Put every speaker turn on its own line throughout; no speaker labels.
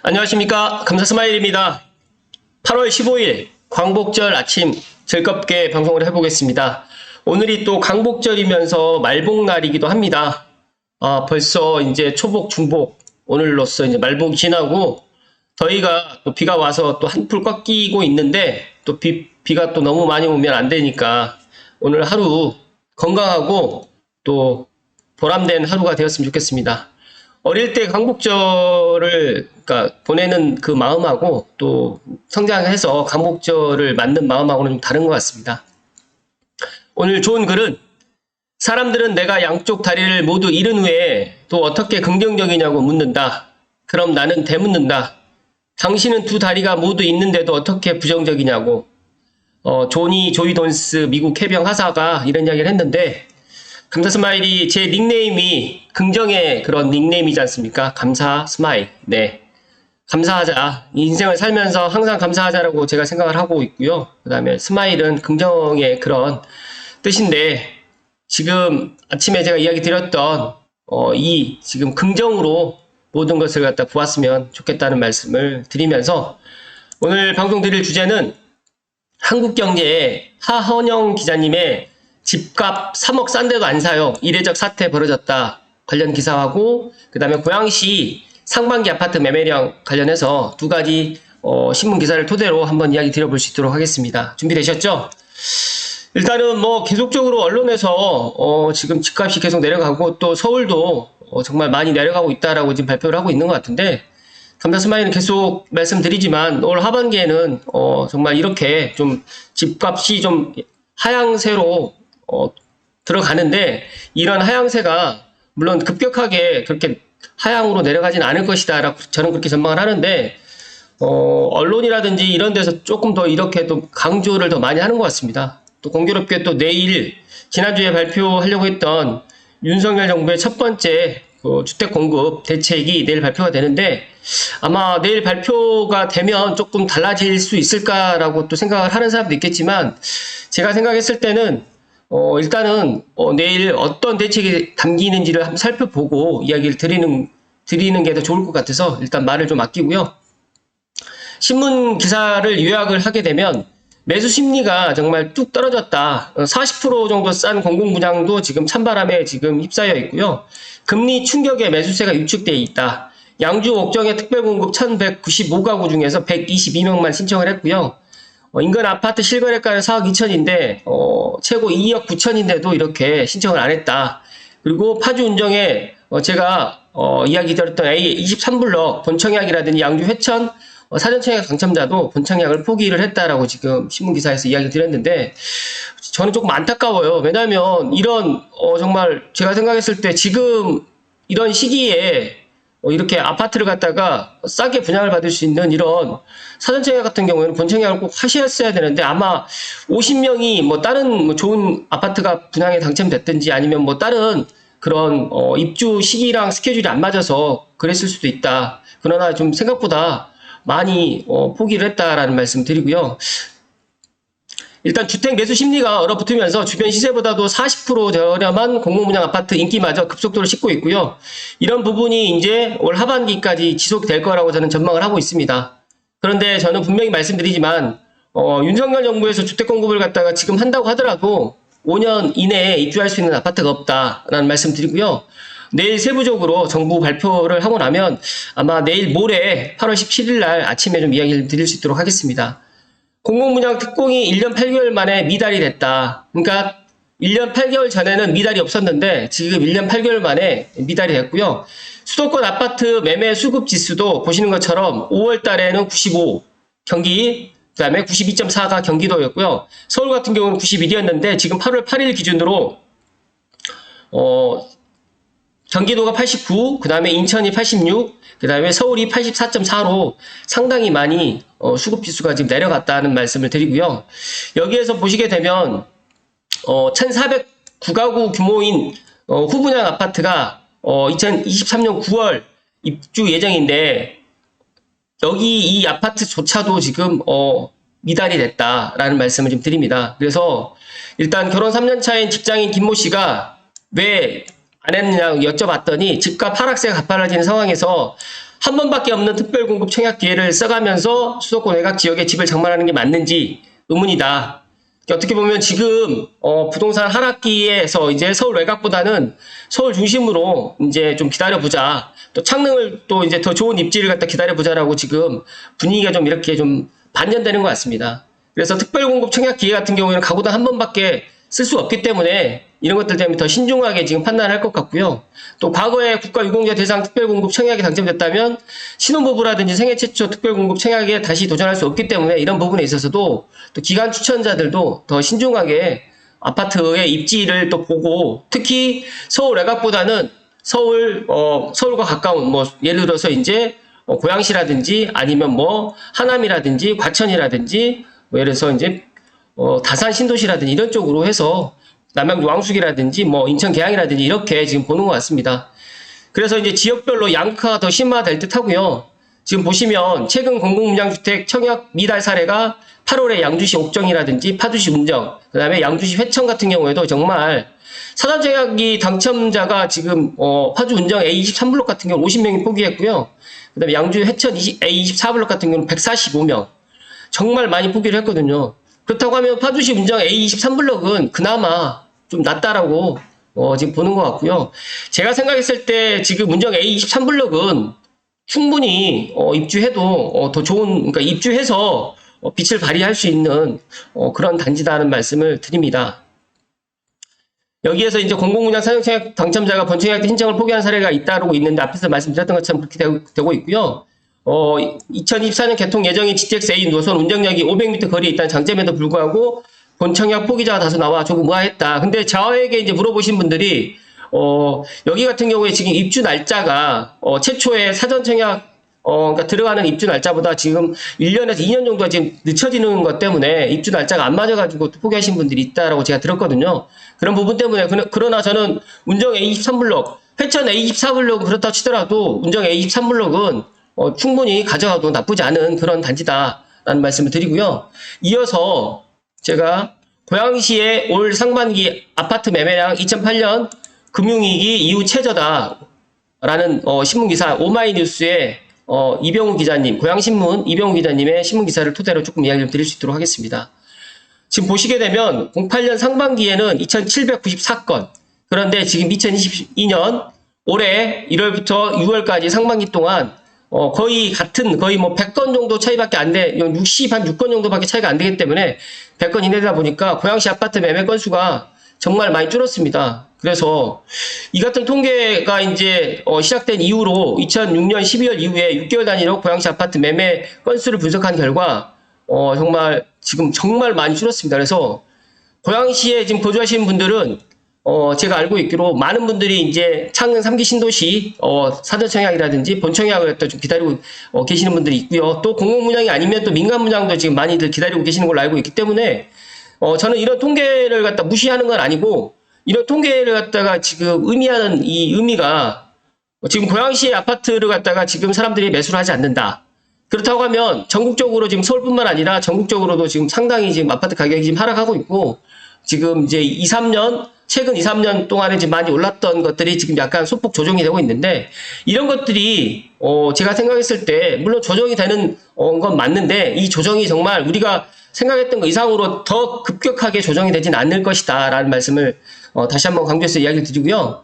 안녕하십니까. 감사스마일입니다. 8월 15일 광복절 아침 즐겁게 방송을 해보겠습니다. 오늘이 또 광복절이면서 말복날이기도 합니다. 벌써 이제 초복, 중복, 오늘로써 이제 말복이 지나고 더위가 또 비가 와서 또 한풀 꽉 끼고 있는데 또 비가 또 너무 많이 오면 안 되니까 오늘 하루 건강하고 또 보람된 하루가 되었으면 좋겠습니다. 어릴 때 광복절을 그러니까 보내는 그 마음하고 또 성장해서 광복절을 맞는 마음하고는 좀 다른 것 같습니다. 오늘 좋은 글은 사람들은 내가 양쪽 다리를 모두 잃은 후에 또 어떻게 긍정적이냐고 묻는다. 그럼 나는 되묻는다. 당신은 두 다리가 모두 있는데도 어떻게 부정적이냐고. 조이 돈스 미국 해병 하사가 이런 이야기를 했는데 감사 스마일이 제 닉네임이 긍정의 그런 닉네임이지 않습니까? 감사 스마일. 네. 감사하자. 인생을 살면서 항상 감사하자라고 제가 생각을 하고 있고요. 그 다음에 스마일은 긍정의 그런 뜻인데 지금 아침에 제가 이야기 드렸던 이 지금 긍정으로 모든 것을 갖다 보았으면 좋겠다는 말씀을 드리면서 오늘 방송 드릴 주제는 한국경제의 하헌영 기자님의 집값 3억 싼 데도 안 사요. 이례적 사태 벌어졌다. 관련 기사하고 그 다음에 고양시 상반기 아파트 매매량 관련해서 두 가지 신문 기사를 토대로 한번 이야기 드려볼 수 있도록 하겠습니다. 준비되셨죠? 일단은 뭐 계속적으로 언론에서 지금 집값이 계속 내려가고 또 서울도 정말 많이 내려가고 있다라고 지금 발표를 하고 있는 것 같은데 감사스마일은 계속 말씀드리지만 올 하반기에는 정말 이렇게 좀 집값이 좀 하향세로 들어가는데 이런 하향세가 물론 급격하게 그렇게 하향으로 내려가진 않을 것이다 라고 저는 그렇게 전망을 하는데 언론이라든지 이런 데서 조금 더 이렇게 또 강조를 더 많이 하는 것 같습니다. 또 공교롭게 또 내일 지난주에 발표하려고 했던 윤석열 정부의 첫 번째 주택 공급 대책이 내일 발표가 되는데 아마 내일 발표가 되면 조금 달라질 수 있을까라고 또 생각을 하는 사람도 있겠지만 제가 생각했을 때는 일단은 내일 어떤 대책이 담기는지를 한번 살펴보고 이야기를 드리는 게 더 좋을 것 같아서 일단 말을 좀 아끼고요. 신문 기사를 요약을 하게 되면 매수 심리가 정말 뚝 떨어졌다. 40% 정도 싼 공공분양도 지금 찬바람에 지금 휩싸여 있고요. 금리 충격에 매수세가 위축되어 있다. 양주 옥정의 특별공급 1195가구 중에서 122명만 신청을 했고요. 인근 아파트 실거래가는 4억 2천인데 최고 2억 9천인데도 이렇게 신청을 안 했다. 그리고 파주 운정에 제가 이야기 드렸던 A23블럭 본청약이라든지 양주 회천 사전청약 당첨자도 본청약을 포기를 했다라고 지금 신문기사에서 이야기 드렸는데 저는 조금 안타까워요. 왜냐하면 이런 정말 제가 생각했을 때 지금 이런 시기에 이렇게 아파트를 갖다가 싸게 분양을 받을 수 있는 이런 사전청약 같은 경우에는 본청약을 꼭 하셨어야 되는데 아마 50명이 뭐 다른 뭐 좋은 아파트가 분양에 당첨됐든지 아니면 뭐 다른 그런 입주 시기랑 스케줄이 안 맞아서 그랬을 수도 있다. 그러나 좀 생각보다 많이 포기를 했다라는 말씀 드리고요. 일단 주택 매수 심리가 얼어붙으면서 주변 시세보다도 40% 저렴한 공공분양 아파트 인기마저 급속도로 싣고 있고요. 이런 부분이 이제 올 하반기까지 지속될 거라고 저는 전망을 하고 있습니다. 그런데 저는 분명히 말씀드리지만 윤석열 정부에서 주택 공급을 갖다가 지금 한다고 하더라도 5년 이내에 입주할 수 있는 아파트가 없다라는 말씀 드리고요. 내일 세부적으로 정부 발표를 하고 나면 아마 내일 모레 8월 17일 날 아침에 좀 이야기를 드릴 수 있도록 하겠습니다. 공공분양 특공이 1년 8개월 만에 미달이 됐다. 그러니까 1년 8개월 전에는 미달이 없었는데 지금 1년 8개월 만에 미달이 됐고요. 수도권 아파트 매매 수급 지수도 보시는 것처럼 5월 달에는 95, 경기, 그 다음에 92.4가 경기도였고요. 서울 같은 경우는 91이었는데 지금 8월 8일 기준으로 경기도가 89, 그 다음에 인천이 86, 그 다음에 서울이 84.4로 상당히 많이 수급지수가 지금 내려갔다는 말씀을 드리고요. 여기에서 보시게 되면 1409가구 규모인 후분양 아파트가 2023년 9월 입주 예정인데 여기 이 아파트조차도 지금 미달이 됐다라는 말씀을 좀 드립니다. 그래서 일단 결혼 3년 차인 직장인 김모 씨가 왜 안 했느냐고 여쭤봤더니 집값 하락세가 가팔라지는 상황에서 한 번밖에 없는 특별공급 청약 기회를 써가면서 수도권 외곽 지역에 집을 장만하는 게 맞는지 의문이다. 어떻게 보면 지금 부동산 하락기에서 이제 서울 외곽보다는 서울 중심으로 이제 좀 기다려보자. 또 창릉을 또 이제 더 좋은 입지를 갖다 기다려보자라고 지금 분위기가 좀 이렇게 좀 반전되는 것 같습니다. 그래서 특별공급 청약 기회 같은 경우에는 가구당 한 번밖에 쓸 수 없기 때문에 이런 것들 때문에 더 신중하게 지금 판단할 것 같고요. 또 과거에 국가유공자 대상 특별공급 청약이 당첨됐다면 신혼부부라든지 생애 최초 특별공급 청약에 다시 도전할 수 없기 때문에 이런 부분에 있어서도 또 기간 추천자들도 더 신중하게 아파트의 입지를 또 보고 특히 서울 외곽보다는 서울과 가까운 뭐 예를 들어서 이제 고양시라든지 아니면 뭐 하남이라든지 과천이라든지 뭐 예를 들어서 이제 다산 신도시라든지 이런 쪽으로 해서 남양주 왕숙이라든지 뭐 인천 계양이라든지 이렇게 지금 보는 것 같습니다. 그래서 이제 지역별로 양극화가 더 심화될 듯 하고요. 지금 보시면 최근 공공분양주택 청약 미달 사례가 8월에 양주시 옥정이라든지 파주시 운정, 그 다음에 양주시 회천 같은 경우에도 정말 사전 청약이 당첨자가 지금 파주 운정 A23블록 같은 경우 50명이 포기했고요. 그 다음에 양주 회천 A24블록 같은 경우는 145명. 정말 많이 포기를 했거든요. 그렇다고 하면 파주시 운정 A23블록은 그나마 좀 낫다라고 지금 보는 것 같고요. 제가 생각했을 때 지금 운정 A23블록은 충분히 입주해도 더 좋은, 그러니까 입주해서 빛을 발휘할 수 있는 그런 단지다는 말씀을 드립니다. 여기에서 이제 공공분양 사전청약 당첨자가 본청약 때 신청을 포기한 사례가 잇따르고 있는데 앞에서 말씀드렸던 것처럼 그렇게 되고 있고요. 2024년 개통 예정인 GTX-A 노선 운정역이 500m 거리에 있다는 장점에도 불구하고 본청약 포기자가 다수 나와 조금 의아했다. 근데 저에게 이제 물어보신 분들이 여기 같은 경우에 지금 입주 날짜가 최초의 사전청약 그러니까 들어가는 입주 날짜보다 지금 1년에서 2년 정도가 지금 늦춰지는 것 때문에 입주 날짜가 안 맞아가지고 포기하신 분들이 있다라고 제가 들었거든요. 그런 부분 때문에 그러나 저는 운정 A23블록, 회천 A24블록은 그렇다 치더라도 운정 A23블록은 충분히 가져가도 나쁘지 않은 그런 단지다라는 말씀을 드리고요. 이어서 제가 고양시의 올 상반기 아파트 매매량 2008년 금융위기 이후 최저다라는 신문기사 오마이뉴스에 이병우 기자님, 고양신문 이병우 기자님의 신문기사를 토대로 조금 이야기를 드릴 수 있도록 하겠습니다. 지금 보시게 되면 08년 상반기에는 2794건, 그런데 지금 2022년 올해 1월부터 6월까지 상반기 동안 거의 뭐 100건 정도 차이밖에 안 돼, 6건 정도밖에 차이가 안 되기 때문에 100건 이내다 보니까 고양시 아파트 매매 건수가 정말 많이 줄었습니다. 그래서 이 같은 통계가 이제 시작된 이후로 2006년 12월 이후에 6개월 단위로 고양시 아파트 매매 건수를 분석한 결과 정말 지금 정말 많이 줄었습니다. 그래서 고양시에 지금 거주하시는 분들은 제가 알고 있기로 많은 분들이 이제 창릉 3기 신도시 사전청약이라든지 본청약을 또 좀 기다리고 계시는 분들이 있고요. 또 공공분양이 아니면 또 민간분양도 지금 많이들 기다리고 계시는 걸로 알고 있기 때문에 저는 이런 통계를 갖다 무시하는 건 아니고 이런 통계를 갖다가 지금 의미하는 이 의미가 지금 고양시의 아파트를 갖다가 지금 사람들이 매수를 하지 않는다. 그렇다고 하면 전국적으로 지금 서울뿐만 아니라 전국적으로도 지금 상당히 지금 아파트 가격이 지금 하락하고 있고 지금 이제 최근 2, 3년 동안에 지금 많이 올랐던 것들이 지금 약간 소폭 조정이 되고 있는데 이런 것들이 제가 생각했을 때 물론 조정이 되는 건 맞는데 이 조정이 정말 우리가 생각했던 것 이상으로 더 급격하게 조정이 되진 않을 것이다 라는 말씀을 다시 한번 강조해서 이야기를 드리고요.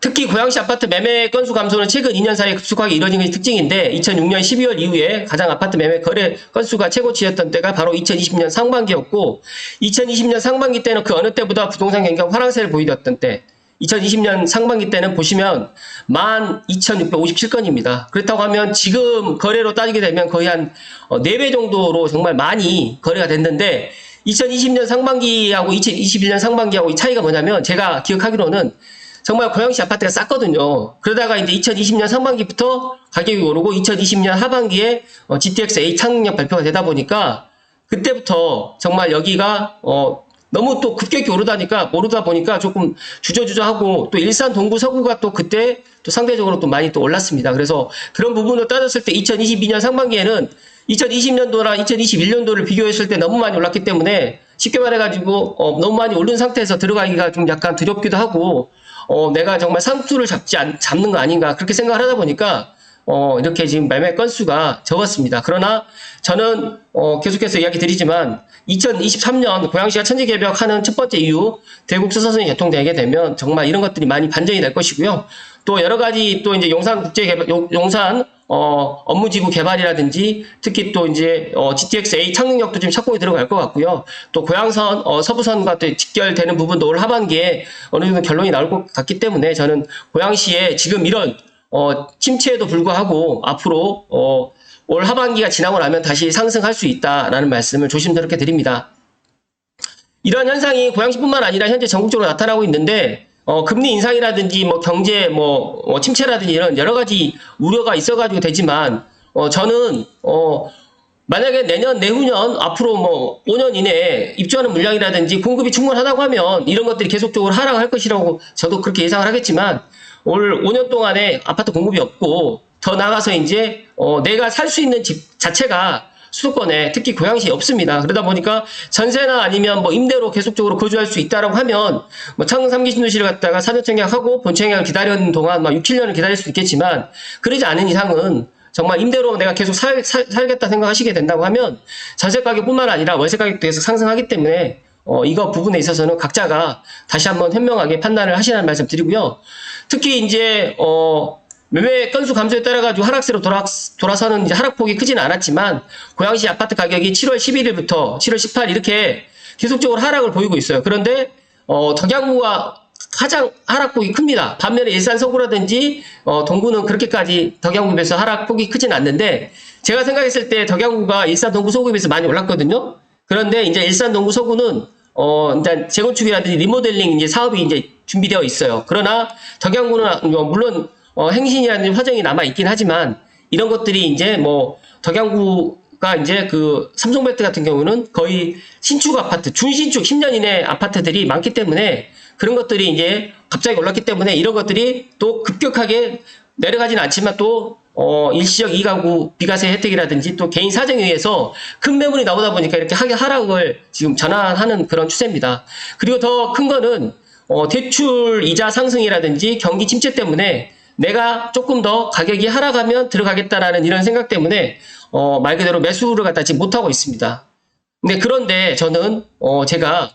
특히 고양시 아파트 매매 건수 감소는 최근 2년 사이에 급속하게 이뤄진 것이 특징인데 2006년 12월 이후에 가장 아파트 매매 거래 건수가 최고치였던 때가 바로 2020년 상반기였고 2020년 상반기 때는 그 어느 때보다 부동산 경기가 화랑세를 보이던 때 2020년 상반기 때는 보시면 12,657건입니다. 그렇다고 하면 지금 거래로 따지게 되면 거의 한 4배 정도로 정말 많이 거래가 됐는데 2020년 상반기하고 2021년 상반기하고 이 차이가 뭐냐면 제가 기억하기로는 정말 고양시 아파트가 쌌거든요. 그러다가 이제 2020년 상반기부터 가격이 오르고 2020년 하반기에 GTX-A 창릉역 발표가 되다 보니까 그때부터 정말 여기가 너무 또 급격히 오르다 보니까 조금 주저주저하고 또 일산 동구 서구가 또 그때 또 상대적으로 또 많이 또 올랐습니다. 그래서 그런 부분을 따졌을 때 2022년 상반기에는 2020년도나 2021년도를 비교했을 때 너무 많이 올랐기 때문에 쉽게 말해가지고 너무 많이 오른 상태에서 들어가기가 좀 약간 두렵기도 하고 내가 정말 상투를 잡는 거 아닌가 그렇게 생각을 하다 보니까 이렇게 지금 매매 건수가 적었습니다. 그러나 저는 계속해서 이야기 드리지만 2023년 고양시가 천지개벽하는 첫 번째 이유 대국 수서선이 개통되게 되면 정말 이런 것들이 많이 반전이 될 것이고요. 또 여러 가지 또 이제 용산 국제개발, 용산 업무지구 개발이라든지 특히 또 이제 GTX-A 착륙역도 좀 착공이 들어갈 것 같고요. 또 고양선 서부선과 또 직결되는 부분도 올 하반기에 어느 정도 결론이 나올 것 같기 때문에 저는 고양시에 지금 이런 침체에도 불구하고 앞으로 올 하반기가 지나고 나면 다시 상승할 수 있다라는 말씀을 조심스럽게 드립니다. 이러한 현상이 고양시뿐만 아니라 현재 전국적으로 나타나고 있는데 금리 인상이라든지 뭐 경제 침체라든지 이런 여러 가지 우려가 있어가지고 되지만 저는 만약에 내년 내후년 앞으로 뭐 5년 이내에 입주하는 물량이라든지 공급이 충분하다고 하면 이런 것들이 계속적으로 하락할 것이라고 저도 그렇게 예상을 하겠지만 올 5년 동안에 아파트 공급이 없고 더 나아가서 이제 내가 살 수 있는 집 자체가 수도권에 특히 고양시에 없습니다. 그러다 보니까 전세나 아니면 뭐 임대로 계속적으로 거주할 수 있다라고 하면 뭐 창릉 3기 신도시를 갖다가 4년 청약하고 본청약을 기다리는 동안 막 6, 7년을 기다릴 수도 있겠지만 그러지 않은 이상은 정말 임대로 내가 계속 살겠다 생각하시게 된다고 하면 전세 가격뿐만 아니라 월세 가격도 계속 상승하기 때문에 이거 부분에 있어서는 각자가 다시 한번 현명하게 판단을 하시라는 말씀 드리고요. 특히 이제 매매 건수 감소에 따라 가지고 하락세로 돌아서는 이제 하락폭이 크지는 않았지만 고양시 아파트 가격이 7월 11일부터 7월 18일 이렇게 계속적으로 하락을 보이고 있어요. 그런데 덕양구가 가장 하락폭이 큽니다. 반면에 일산 서구라든지 동구는 그렇게까지 덕양구에 비해서 하락폭이 크진 않는데 제가 생각했을 때 덕양구가 일산 동구 서구에 비해서 많이 올랐거든요. 그런데 이제 일산 동구 서구는 일단 재건축이라든지 리모델링 이제 사업이 이제 준비되어 있어요. 그러나 덕양구는 물론 행신이라든지 화정이 남아 있긴 하지만 이런 것들이 이제 뭐 덕양구가 이제 그 삼성벨트 같은 경우는 거의 신축 아파트, 준신축 10년 이내 아파트들이 많기 때문에 그런 것들이 이제 갑자기 올랐기 때문에 이런 것들이 또 급격하게 내려가지는 않지만 또 일시적 2가구 비과세 혜택이라든지 또 개인 사정에 의해서 큰 매물이 나오다 보니까 이렇게 하락을 지금 전환하는 그런 추세입니다. 그리고 더 큰 거는 대출 이자 상승이라든지 경기 침체 때문에 내가 조금 더 가격이 하락하면 들어가겠다라는 이런 생각 때문에 말 그대로 매수를 갖다 지금 못하고 있습니다. 그런데 저는 제가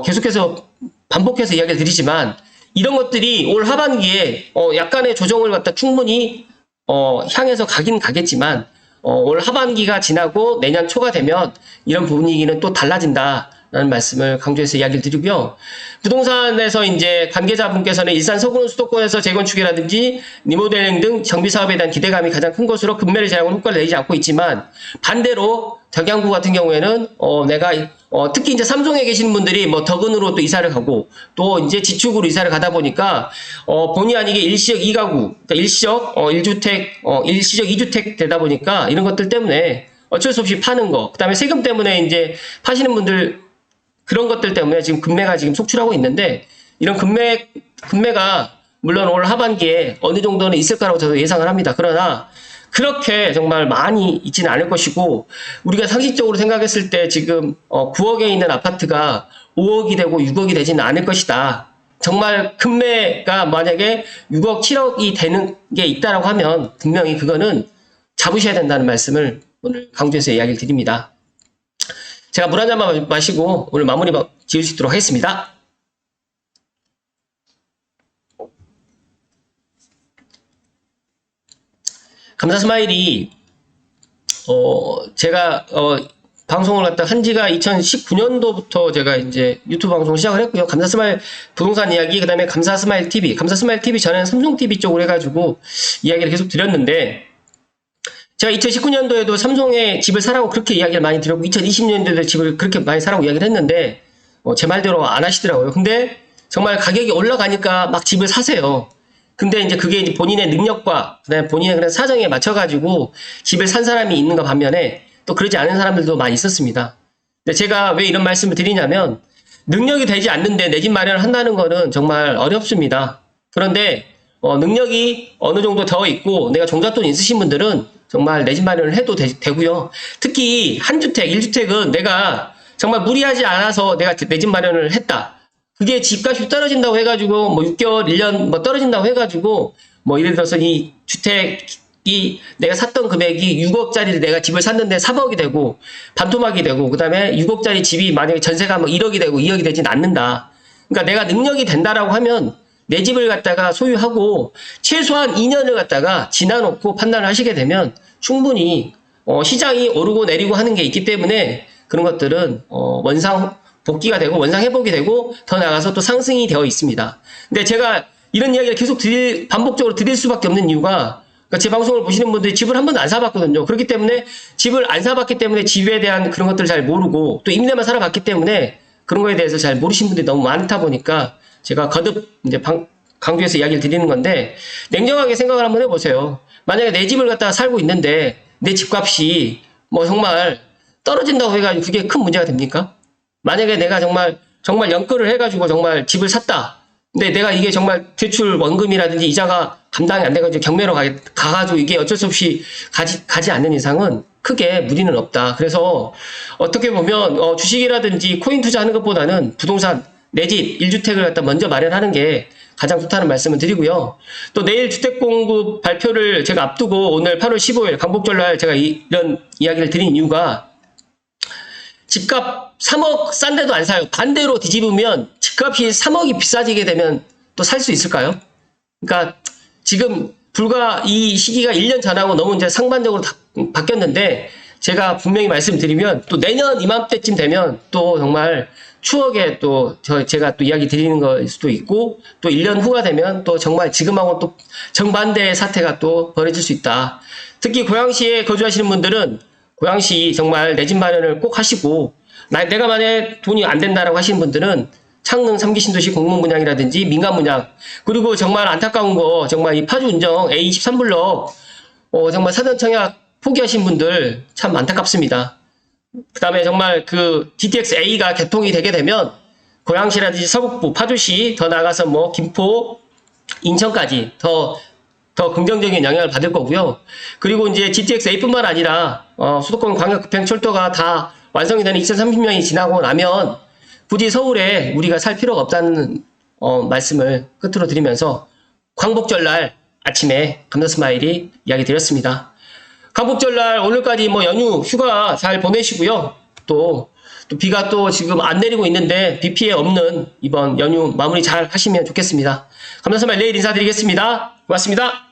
계속해서 반복해서 이야기를 드리지만 이런 것들이 올 하반기에 약간의 조정을 갖다 충분히 향해서 가긴 가겠지만 올 하반기가 지나고 내년 초가 되면 이런 분위기는 또 달라진다라는 말씀을 강조해서 이야기를 드리고요. 부동산에서 이제 관계자분께서는 일산 서구 수도권에서 재건축이라든지 리모델링 등 정비 사업에 대한 기대감이 가장 큰 것으로 급매를 제약하는 효과를 내지 않고 있지만 반대로 덕양구 같은 경우에는 내가 특히 이제 삼성에 계시는 분들이 뭐 덕은으로 또 이사를 가고 또 이제 지축으로 이사를 가다 보니까 본의 아니게 일시적 2가구, 그러니까 일시적 1주택, 일시적 2주택 되다 보니까 이런 것들 때문에 어쩔 수 없이 파는 거, 그다음에 세금 때문에 이제 파시는 분들 그런 것들 때문에 지금 금매가 지금 속출하고 있는데 이런 금매가 물론 올 하반기에 어느 정도는 있을 거라고 저도 예상을 합니다. 그러나 그렇게 정말 많이 있지는 않을 것이고 우리가 상식적으로 생각했을 때 지금 9억에 있는 아파트가 5억이 되고 6억이 되지는 않을 것이다. 정말 금매가 만약에 6억, 7억이 되는 게 있다라고 하면 분명히 그거는 잡으셔야 된다는 말씀을 오늘 강조해서 이야기를 드립니다. 제가 물 한 잔만 마시고 오늘 마무리 지을 수 있도록 하겠습니다. 감사 스마일이 제가 방송을 갖다 한 지가 2019년도부터 제가 이제 유튜브 방송을 시작을 했고요. 감사 스마일 부동산 이야기, 그 다음에 감사 스마일 TV, 감사 스마일 TV 전에는 삼성 TV 쪽으로 해가지고 이야기를 계속 드렸는데 제가 2019년도에도 삼성에 집을 사라고 그렇게 이야기를 많이 드렸고 2020년도에도 집을 그렇게 많이 사라고 이야기를 했는데 제 말대로 안 하시더라고요. 근데 정말 가격이 올라가니까 막 집을 사세요. 근데 이제 그게 이제 본인의 능력과 그다음에 본인의 그런 사정에 맞춰가지고 집을 산 사람이 있는가 반면에 또 그러지 않은 사람들도 많이 있었습니다. 근데 제가 왜 이런 말씀을 드리냐면 능력이 되지 않는데 내 집 마련을 한다는 거는 정말 어렵습니다. 그런데 능력이 어느 정도 더 있고 내가 종잣돈 있으신 분들은 정말 내 집 마련을 해도 되고요. 특히 한 주택, 1주택은 내가 정말 무리하지 않아서 내가 내 집 마련을 했다. 그게 집값이 떨어진다고 해가지고 뭐 6개월, 1년 뭐 떨어진다고 해가지고 뭐 예를 들어서 이 주택 내가 샀던 금액이 6억짜리 내가 집을 샀는데 3억이 되고 반토막이 되고 그다음에 6억짜리 집이 만약에 전세가 뭐 1억이 되고 2억이 되진 않는다. 그러니까 내가 능력이 된다라고 하면 내 집을 갖다가 소유하고 최소한 2년을 갖다가 지나놓고 판단을 하시게 되면 충분히 시장이 오르고 내리고 하는 게 있기 때문에 그런 것들은 원상 복귀가 되고 원상 회복이 되고 더 나아가서 또 상승이 되어 있습니다. 근데 제가 이런 이야기를 계속 반복적으로 드릴 수밖에 없는 이유가 그러니까 제 방송을 보시는 분들이 집을 한 번도 안 사봤거든요. 그렇기 때문에 집을 안 사봤기 때문에 집에 대한 그런 것들을 잘 모르고 또 임대만 살아봤기 때문에 그런 거에 대해서 잘 모르신 분들이 너무 많다 보니까 제가 거듭 이제 강조해서 이야기를 드리는 건데 냉정하게 생각을 한번 해보세요. 만약에 내 집을 갖다가 살고 있는데 내 집값이 뭐 정말 떨어진다고 해가지고 그게 큰 문제가 됩니까? 만약에 내가 정말 연끌을 해가지고 정말 집을 샀다. 근데 내가 이게 정말 대출 원금이라든지 이자가 감당이 안 돼가지고 경매로 가가지고 이게 어쩔 수 없이 가지 않는 이상은 크게 무리는 없다. 그래서 어떻게 보면 주식이라든지 코인 투자하는 것보다는 부동산 내 집 1주택을 갖다 먼저 마련하는 게 가장 좋다는 말씀을 드리고요. 또 내일 주택 공급 발표를 제가 앞두고 오늘 8월 15일 광복절날 제가 이런 이야기를 드린 이유가 집값 3억 싼 데도 안 사요. 반대로 뒤집으면 집값이 3억이 비싸지게 되면 또 살 수 있을까요? 그러니까 지금 불과 이 시기가 1년 전하고 너무 이제 상반적으로 바뀌었는데 제가 분명히 말씀드리면 또 내년 이맘때쯤 되면 또 정말 추억에 또 제가 또 이야기 드리는 걸 수도 있고 또 1년 후가 되면 또 정말 지금하고 또 정반대의 사태가 또 벌어질 수 있다. 특히 고양시에 거주하시는 분들은 고양시 정말 내 집 마련을 꼭 하시고 내가 만약에 돈이 안 된다라고 하시는 분들은 창릉 3기 신도시 공공 분양이라든지 민간 분양 그리고 정말 안타까운 거 정말 이 파주 운정 A23블럭 정말 사전 청약 포기하신 분들 참 안타깝습니다. 그 다음에 정말 그 GTX A가 개통이 되게 되면 고양시라든지 서북부, 파주시 더 나아가서 뭐 김포, 인천까지 더 긍정적인 영향을 받을 거고요. 그리고 이제 GTX A뿐만 아니라 수도권 광역급행철도가 다 완성이 되는 2030년이 지나고 나면 굳이 서울에 우리가 살 필요가 없다는 말씀을 끝으로 드리면서 광복절날 아침에 감사스마일이 이야기 드렸습니다. 광복절날 오늘까지 뭐 연휴 휴가 잘 보내시고요. 또 비가 또 지금 안 내리고 있는데 비 피해 없는 이번 연휴 마무리 잘 하시면 좋겠습니다. 감사스마일 내일 인사드리겠습니다. 고맙습니다.